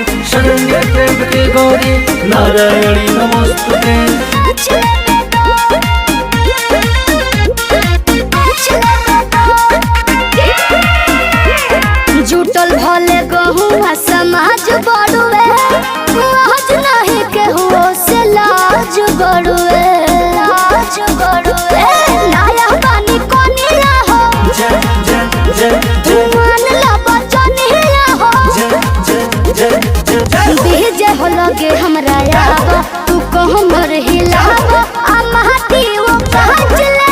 के शरण्य त्र्यंबके गौरी नारायणी नमोस्तुते। जुटल भले गहुआ समाज बड़ुए आज नहीं केहू से लाज बड़ुए नया पानी कोनिया हो मान ला बचनिया हो बीजे हो लगे हमरा आवा तू को हमर हिलावा आ माटी वो काज ले